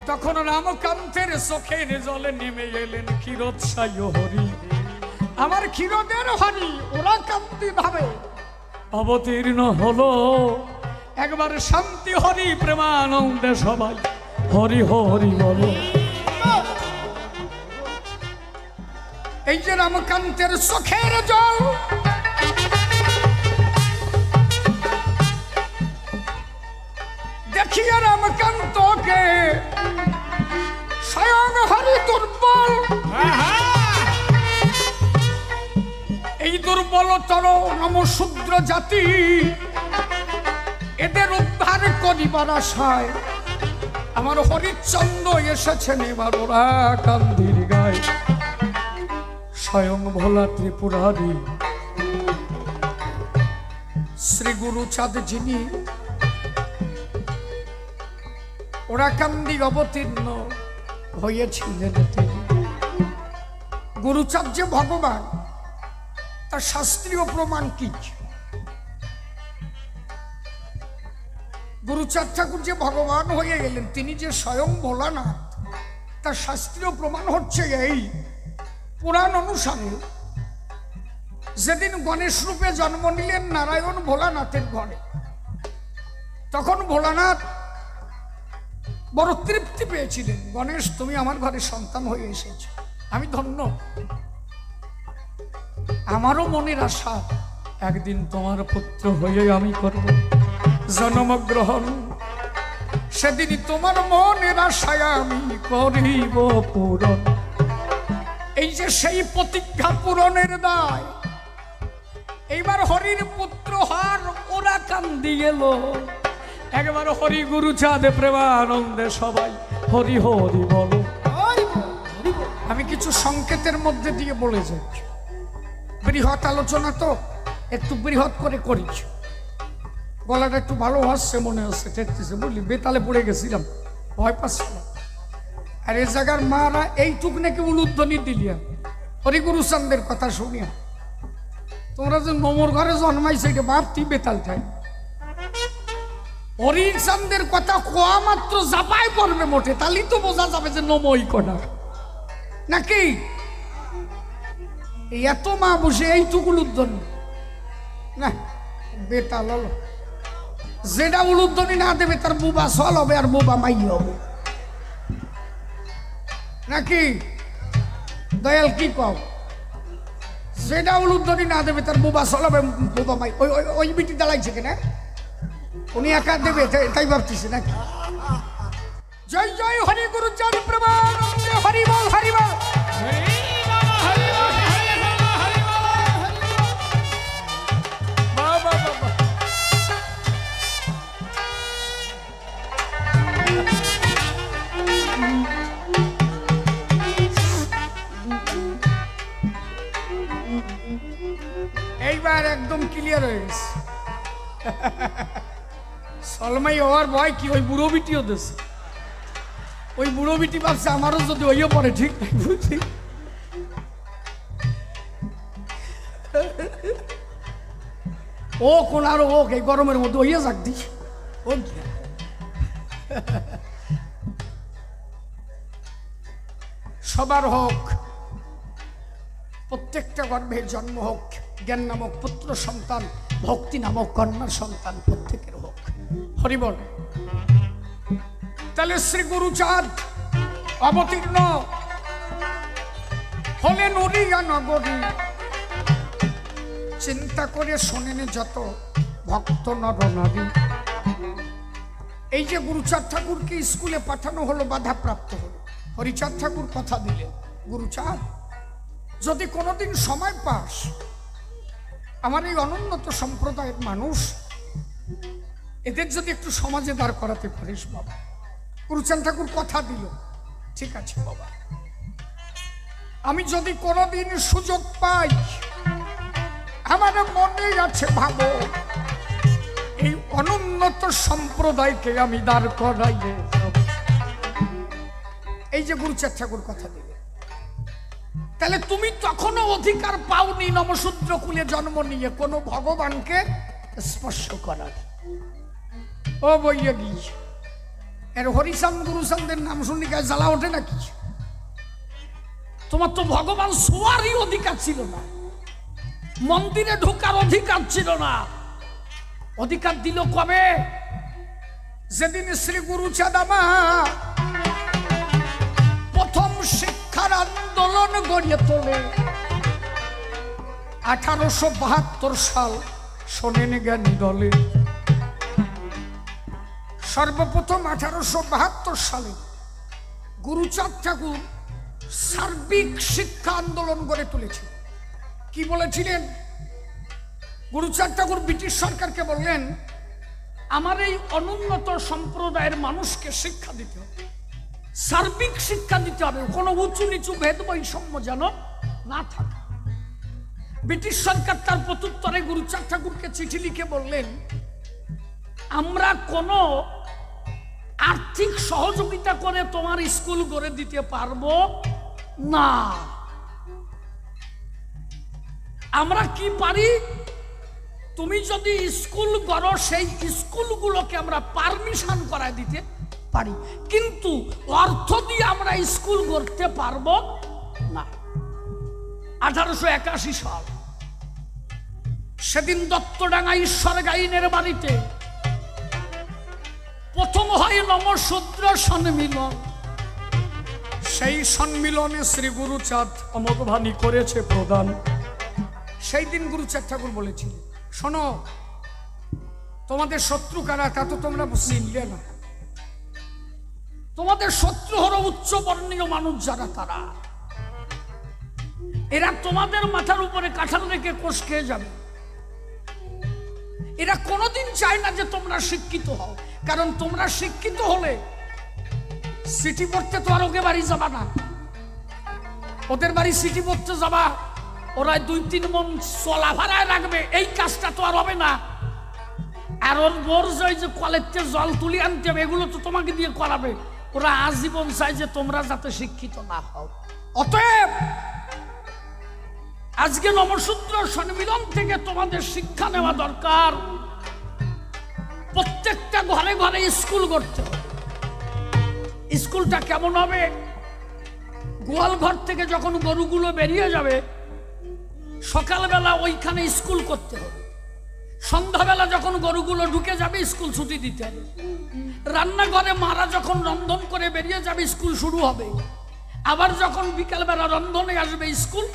তখন রামকান্তের চোখের জলে নেমে এলেন ক্ষীরোৎসাহী হরি। আমার ক্ষীরোদের হরি ওরা কান্তি ভাবে অবতীর্ণ হলো। একবার শান্তি হরি প্রেমানন্দে সবাই হরি হরি বলো। এই যে রামকান্তের চোখের জল দেখিয়া রামকান্তকে স্বয়ং হরি দুর্বল। এই দুর্বলতর নমশূদ্র জাতি এদের উদ্ধার করিবার আশায় আমার হরিশ্চন্দ্র এসেছেন এবার ওরা কান্দির গায়ে। স্বয়ং ভোলা ত্রিপুরারি শ্রী গুরুচাঁদ যিনি ওরা কান্দি অবতীর্ণ হয়েছিলেন তিনি। গুরুচাঁদ যে ভগবান তার শাস্ত্রীয় প্রমাণ কি? গুরুচাঁদ ঠাকুর যে ভগবান হয়ে গেলেন তিনি যে স্বয়ং ভোলানাথ তার শাস্ত্রীয় প্রমাণ হচ্ছে এই পুরাণ অনুসারে যেদিন গণেশ রূপে জন্ম নিলেন নারায়ণ ভোলানাথের ঘরে, তখন ভোলানাথ বড় তৃপ্তি পেয়েছিলেন। গণেশ তুমি আমার ঘরে সন্তান হয়ে এসেছ, আমি ধন্য। আমারও মনের আশা একদিন তোমার পুত্র হয়ে আমি করব জন্মগ্রহণ। সেদিনই তোমার মনের আশায় আমি করিব পূরণ। এই যে সেই প্রতিজ্ঞা পূরণের দায় এইবার হরির পুত্র হর ওরা কান্দি গেল। একবার হরি গুরুচাঁদ প্রেমানন্দে সবাই হরি হরি বলো। আমি কিছু সংকেতের মধ্যে দিয়ে বলে যাচ্ছি, বৃহৎ আলোচনা তো একটু বৃহৎ করে করিস। গলাটা একটু ভালো আসছে মনে হচ্ছে, ঠেকতেছে বুঝলি, বেতালে পড়ে গেছিলাম, ভয় পাচ্ছিলাম। আর এ জায়গার মারা এইটুক নাকি উলুধ্বনি দিলিয়া হরিগুরু চাঁদের কথা শুনিয়া। তোমরা যে নমর ঘরে জন্মাইছে এটা ভাবতি বেতাল ঠাই। হরিচাঁদের কথা কোয়া মাত্র জাপায় পড়বে মোটে, তাহলেই তো বোঝা যাবে যে নমই কটা নাকি। এত মা বসে এইটুকু উলুধ্বনি না, বেতাল হলো। যেটা উলুধ্বনি না দেবে তার বুবা সল হবে আর বুবা মাই হবে নাকি। দয়াল কি কও? যেটা উলুধ্বনি না দেবে তার বুবা সল হবে বুবা মাই। ওই বিটি দাঁড়াইছে কিনা উনি একা দেবে তাই ভাবতেছে নাকি। জয় জয় হরি গুরুচাঁদ প্রেমানন্দে হরি বল হরি বল। এইবার একদম ক্লিয়ার হয়ে গেছে। সলমাই হওয়ার ভয় কি ওই বুড়ো বিটিও দেশে, ওই বুড়ো বিটি ভাবছে আমারও যদি ওইও পড়ে ঠিক নাই বুঝছি। ও কোন আরো ও এই গরমের মধ্যে ওইয়া যাক দিস ও। সবার হোক, প্রত্যেকটা গর্ভের জন্ম হোক, জ্ঞান নামক পুত্র সন্তান, ভক্তি নামক কন্যার সন্তান প্রত্যেকের হোক। হরিবল। তাহলে শ্রী গুরুচাঁদ অবতীর্ণ হলেন উড়িয়া নগরী। চিন্তা করে শোনেন যত ভক্ত নর নারী। এই যে গুরুচাঁদ ঠাকুরকে স্কুলে পাঠানো হলো, বাধাপ্রাপ্ত হলো। হরিচাঁদ ঠাকুর কথা দিলেন, গুরুচাঁদ যদি কোনোদিন সময় পাস আমার এই অনুন্নত সম্প্রদায়ের মানুষ এদের যদি একটু সমাজে দাঁড় করাতে পারিস বাবা। গুরুচাঁদ ঠাকুর কথা দিল, ঠিক আছে বাবা, আমি যদি কোনোদিন সুযোগ পাই আমার মনে আছে ভাবো এই অনুন্নত সম্প্রদায়কে আমি দাঁড় করাইয়ে। এই যে গুরুচাঁদ ঠাকুর কথা দিল, তাহলে তুমি তখনও অধিকার পাওনি নমশূদ্র কুলে জন্ম নিয়ে কোনো ভগবানকে স্পর্শ করার। ও বইয়া গিয়েছে এর হরিচাঁদ গুরুচাঁদের নাম শুনলি গায়ে জ্বালা ওঠে নাকি? তোমার তো ভগবান শোয়ারই অধিকার ছিল না, মন্দিরে ঢোকার অধিকার ছিল না। অধিকার দিল কবে? যেদিন শ্রী গুরুচাঁদ আমার প্রথম শিক্ষার আন্দোলন গড়িয়ে তোলে। 1872 সাল, শোনেন জ্ঞানী দলে। সর্বপ্রথম 1872 সালে গুরুচাঁদ ঠাকুর সার্বিক শিক্ষা আন্দোলন গড়ে তুলেছিল। কি বলেছিলেন? গুরুচাঁদ ঠাকুর ব্রিটিশ সরকারকে বললেন, আমার এই অনুন্নত সম্প্রদায়ের মানুষকে শিক্ষা দিতে হবে, সার্বিক শিক্ষা দিতে হবে, কোনো উঁচু নিচু ভেদ বৈষম্য যেন না থাকে। ব্রিটিশ সরকার তার প্রত্যুত্তরে গুরুচাঁদ ঠাকুরকে চিঠি লিখে বললেন, আমরা কোনো আর্থিক সহযোগিতা করে তোমার স্কুল গড়ে দিতে পারবো না। আমরা কি পারি? তুমি যদি স্কুল গড়ো, সেই স্কুলগুলোকে আমরা পারমিশন করায় দিতে পারি, কিন্তু অর্থ দিয়ে আমরা স্কুল গড়তে পারবো না। 1881 সাল, সেদিন দত্তডাঙ্গা ঈশ্বর গাইনের বাড়িতে প্রথম হয় নমশূদ্র সম্মিলন। সেই সম্মিলনে শ্রী গুরুচাঁদ অমোঘবাণী করেছে প্রদান। সেই দিন গুরুচাঁদ ঠাকুর বলেছিলেন, শোনো, তোমাদের শত্রু কারা তা তো তোমরা চিনলে না। তোমাদের শত্রু হলো উচ্চ বর্ণীয় মানুষ যারা, তারা এরা তোমাদের মাথার উপরে কাঁঠাল রেখে কোষ খেয়ে যাবে। এরা কোনোদিন চায় না যে তোমরা শিক্ষিত হও, কারণ তোমরা শিক্ষিত হলে সিটি পড়তে তো আর ওকে বাড়ি যাবা না। ওদের বাড়ি সিটি পড়তে যাবা, ওরা 2-3 মন চলা ভাড়ায় রাখবে, এই কাজটা তো আর হবে না। আর ওর বোর যায় যে কলেজে জল তুলি আনতে হবে, এগুলো তো তোমাকে দিয়ে করাবে। ওরা আজীবন চায় যে তোমরা যাতে শিক্ষিত না হও। অতএব আজকে নমশূদ্র সম্মিলন থেকে তোমাদের শিক্ষা নেওয়া দরকার। প্রত্যেকটা ঘরে ঘরে স্কুল করতে হবে। স্কুলটা কেমন হবে? গোয়াল ঘর থেকে যখন গরুগুলো বেরিয়ে যাবে, সকালবেলা ওইখানে স্কুল করতে হবে। সন্ধ্যাবেলা যখন গরুগুলো ঢুকে যাবে, স্কুল ছুটি দিতে হবে। রান্নাঘরে মারা যখন রন্ধন করে বেরিয়ে যাবে, স্কুল শুরু হবে। আবার যখন বিকালবেলা রন্ধনে আসবে, স্কুল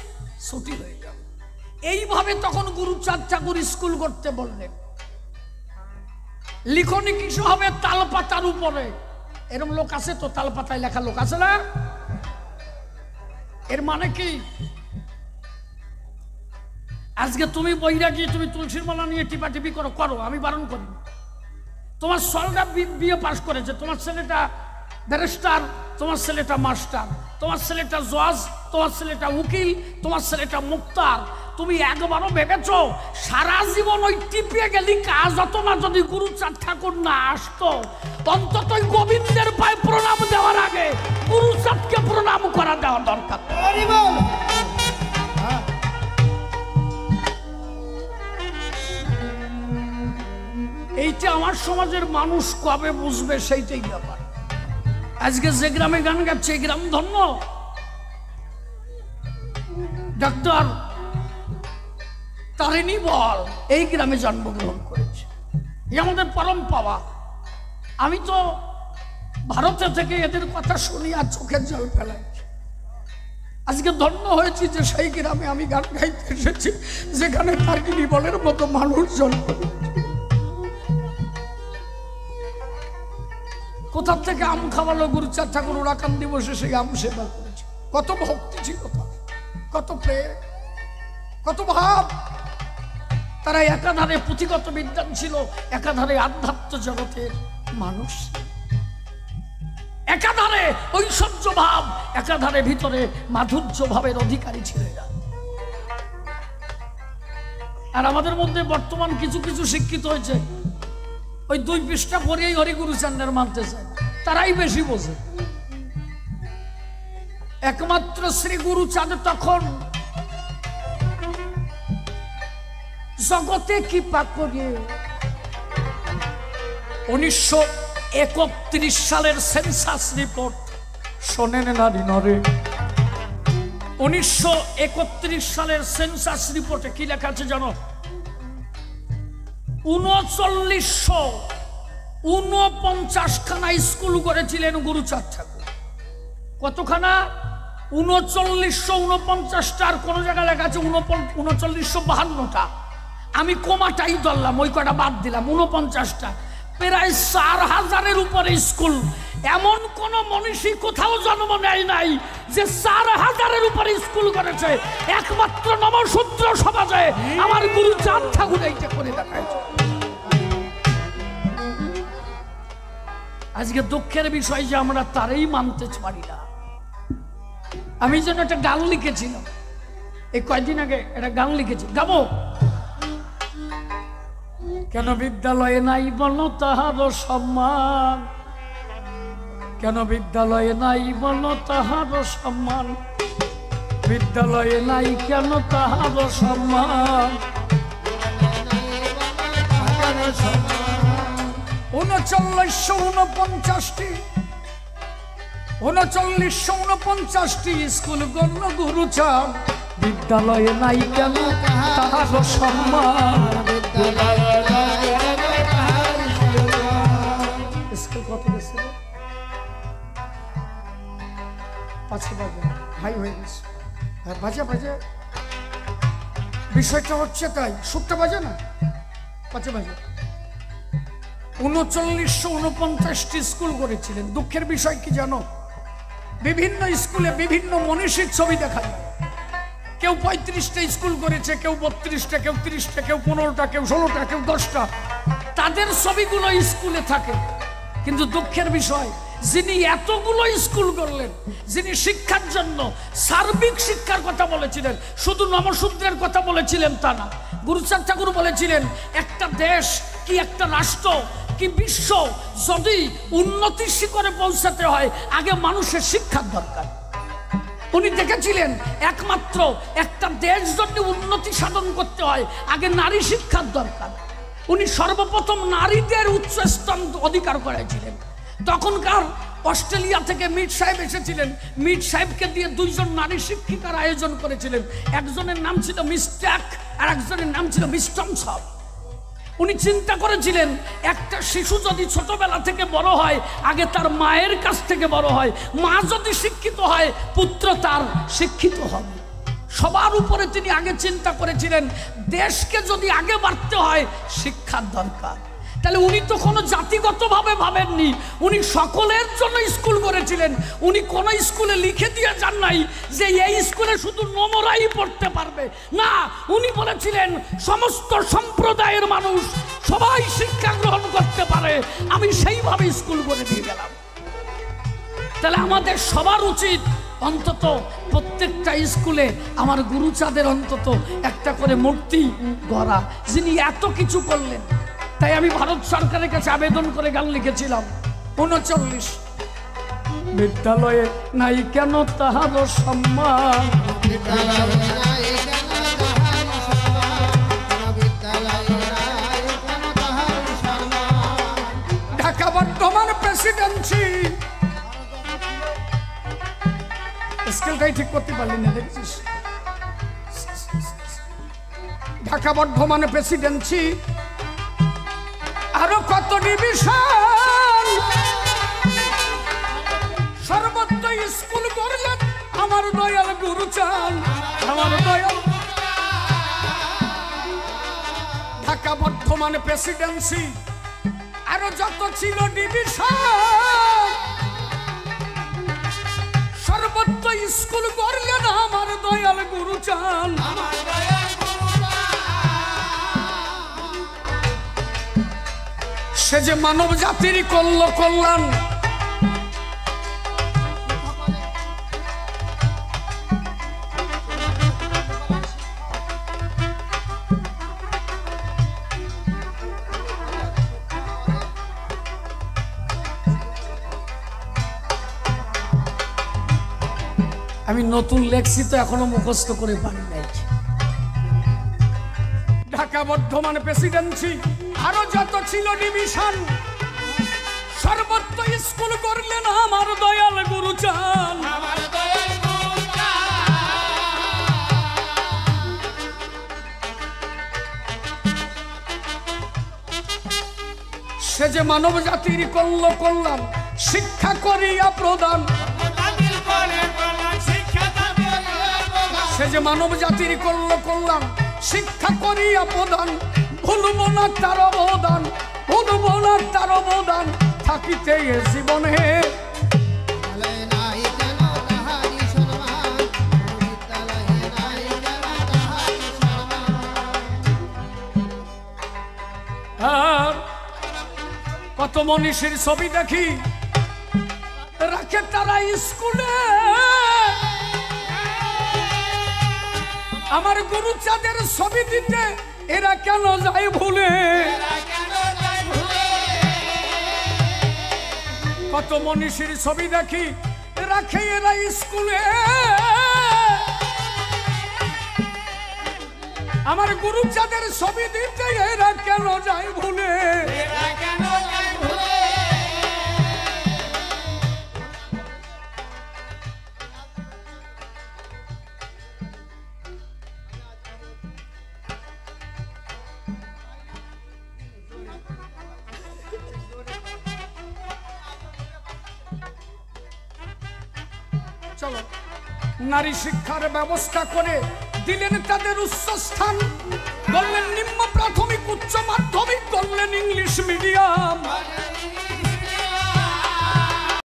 ছুটি হয়ে যাবে। এইভাবে তখন গুরুচাঁদ ঠাকুর স্কুল করতে বললেন। লিখনি কিছু হবে তালপাতার উপরে। এরকম লোক আছে তো, তালপাতায় লেখা লোক আছে না? এর মানে কি? আজকে তুমি বইরা গিয়ে তুমি তুলসীর মালা নিয়ে টিপাটিপি করো, করো, আমি বারণ করি। তোমার ছেলেটা বিয়ে পাশ করেছে, তোমার ছেলেটা ব্যারিস্টার, তোমার ছেলেটা মাস্টার, তোমার ছেলেটা জজ, তোমার ছেলেটা উকিল, তোমার ছেলেটা মুক্তার। তুমি একবারও ভেবেছো সারা জীবন ওই টিপিয়ে গেলি কাজ হতো না যদি গুরুচাঁদ ঠাকুর না আসতো? অন্তত গোবিন্দের পায়ে প্রণাম দেওয়ার আগে গুরুচাঁদকে প্রণাম করা দেওয়া দরকার। এইটা আমার সমাজের মানুষ কবে বুঝবে সেইটাই ব্যাপার। আজকে যে গ্রামে গান গাচ্ছে, এই গ্রাম ধন্য। ডাক্তার তারিণী বল এই গ্রামে জন্মগ্রহণ করেছে, এই আমাদের পরম পাওয়া। আমি তো ভারতে থেকে এদের কথা শুনি আর চোখের জল ফেলাইছি। আজকে ধন্য হয়েছি যে সেই গ্রামে আমি গান গাইতে এসেছি, যেখানে তারিণী বলের মতো মানুষ জন্ম। কোথা থেকে আম খাওয়ালো গুরুচাঁদ ঠাকুর, ওরাকান দিবসে সেই আম সেবা করেছে। কত ভক্তি ছিল, কত প্রেম, কত ভাব। তারা একাধারে পুঁথিগত বিদ্যান ছিল, একাধারে আধ্যাত্ম জগতের মানুষ, একাধারে ঐশ্বর্য ভাব, একাধারে ভিতরে মাধুর্য ভাবের অধিকারী ছিল এরা। আর আমাদের মধ্যে বর্তমান কিছু কিছু শিক্ষিত হয়েছে, ওই 2 পৃষ্ঠা পড়েই হরি গুরুচাঁদের মানতে চায়, তারাই বেশি বোঝে। একমাত্র শ্রী গুরুচাঁদ তখন জগতে কৃপা করে 19 1931 সালের সেন্সাস রিপোর্ট শোনেন নারী নরে। 1931 সালের সেন্সাস রিপোর্টে কি লেখা আছে জানো? 3949 খানা স্কুল করেছিলেন গুরুচাঁদ ঠাকুর। কতখানা? 3949টার কোন জায়গায় লেখা আছে 3952টা। আমি কমাটাই ধরলাম, ওই কটা বাদ দিলাম। 49টা, প্রায় 4000-এর উপরে স্কুল। এমন কোন মনীষী কোথাও জন্ম নেয় নাই যে 4000-এর উপরে স্কুল করেছে। একমাত্র নমশূদ্র সমাজে আমার গুরুচাঁদ ঠাকুর এইটা করে দেখাইছে। আজকে দুঃখের বিষয় যে আমরা তারই মানতে পারি না। আমি যেন একটা গান লিখেছিলাম এই কয়েকদিন আগে, একটা গান লিখেছি, গাবো? কেন বিদ্যালয়ে নাই বলো তাহার সম্মান, কেন বিদ্যালয়ে নাই বলো তাহার সম্মান, বিদ্যালয়ে নাই কেন তাহার সম্মান। 3949টি স্কুল গণ্য গুরুচাঁদ, বিদ্যালয়ে নাই কেন তাহার সম্মান। স্কুল কত গেছে? 5 বাজে, হাই হয়ে গেছে। বাজে বাজে, বিষয়টা হচ্ছে তাই। 7টা বাজে না, 5 বাজে। 3949টি স্কুল করেছিলেন। দুঃখের বিষয় কি জানো? বিভিন্ন স্কুলে বিভিন্ন মনীষীর ছবি দেখা যায়। কেউ 35টা স্কুল করেছে, কেউ 32টা, কেউ 30টা, কেউ 15টা, কেউ 16টা, কেউ 10টা। তাদের ছবিগুলো স্কুলে থাকে। কিন্তু দুঃখের বিষয়, যিনি এতগুলো স্কুল করলেন, যিনি শিক্ষার জন্য সার্বিক শিক্ষার কথা বলেছিলেন, শুধু নমশূদ্রের কথা বলেছিলেন তা না। গুরুচাঁদ ঠাকুর বলেছিলেন, একটা দেশ কি একটা রাষ্ট্র কি বিশ্ব যদি উন্নতির শিখরে পৌঁছাতে হয়, আগে মানুষের শিক্ষার দরকার। উনি দেখেছিলেন একমাত্র একটা দেশ যদি উন্নতি সাধন করতে হয়, আগে নারী শিক্ষার দরকার। উনি সর্বপ্রথম নারীদের উচ্চ স্থান অধিকার করেছিলেন। তখনকার অস্ট্রেলিয়া থেকে মিট সাহেব এসেছিলেন। মিট সাহেবকে দিয়ে 2 জন নারী শিক্ষিকার আয়োজন করেছিলেন। একজনের নাম ছিল মিস ট্যাক আর একজনের নাম ছিল মিস টমসন। উনি চিন্তা করেছিলেন, একটা শিশু যদি ছোটবেলা থেকে বড় হয়, আগে তার মায়ের কাছ থেকে বড় হয়। মা যদি শিক্ষিত হয়, পুত্র তার শিক্ষিত হবে। সবার উপরে তিনি আগে চিন্তা করেছিলেন, দেশকে যদি আগে বাড়তে হয়, শিক্ষার দরকার। তাহলে উনি তো কোনো জাতিগতভাবে ভাবেননি, উনি সকলের জন্য স্কুল করেছিলেন। উনি কোন স্কুলে লিখে দিয়ে যান নাই যে এই স্কুলে শুধু নমরাই পড়তে পারবে, না। উনি বলেছিলেন সমস্ত সম্প্রদায়ের মানুষ সবাই শিক্ষা গ্রহণ করতে পারে। আমি সেইভাবে স্কুল করে দিয়ে গেলাম। তাহলে আমাদের সবার উচিত অন্তত প্রত্যেকটা স্কুলে আমার গুরুচাঁদের অন্তত একটা করে মূর্তি গড়া, যিনি এত কিছু করলেন। তাই আমি ভারত সরকারের কাছে আবেদন করে গান লিখেছিলাম, 39 বিদ্যালয়ে নাই কেন তাহার সম্মান, ঢাকা বর্ধমান প্রেসিডেন্সি। স্কেলটাই ঠিক করতে পারলি না, দেখছিস? ঢাকা বর্ধমান প্রেসিডেন্সি, আরো কত ডিভিশন, সর্বত্র স্কুল করলেন আমার দয়াল গুরুচাঁদ, আমার দয়াল। ঢাকা বর্ধমান প্রেসিডেন্সি, আরো যত ছিল ডিভিশন, সর্বত্র স্কুল করলেন আমার দয়াল গুরুচাঁদ। সে যে মানব জাতির করল কল্যাণ, আমি নতুন লেখছি তো এখনো মুখস্থ করে পারি নাই। ঢাকা বর্ধমান প্রেসিডেন্সি, আরো যত ছিল ডিভিশন, সর্বত্র স্কুল করলেন আমার দয়াল গুরুচান। সে যে মানব জাতির করল কল্যাণ শিক্ষা করিয়া প্রদান, সে যে মানব জাতির করল কল্যাণ শিক্ষা করিয়া প্রদান। ভুলব না তার অবদান, ভুলব না তার অবদান, থাকিতে এ জীবনে কত মনীষীর ছবি দেখি রাখে তারা স্কুলে, আমার গুরুচাঁদের ছবি দিতে এরা কেন যায় ভুলে। কত মনীষীর ছবি দেখি রাখে এরা স্কুলে, আমার গুরুচাঁদের ছবি দিতে এরা কেন যায় ভুলে। চলো, নারী শিক্ষার ব্যবস্থা করে দিলেন তাদের উচ্চ স্থান, বললেন নিম্ন প্রাথমিক উচ্চ মাধ্যমিক, করলেন ইংলিশ মিডিয়াম।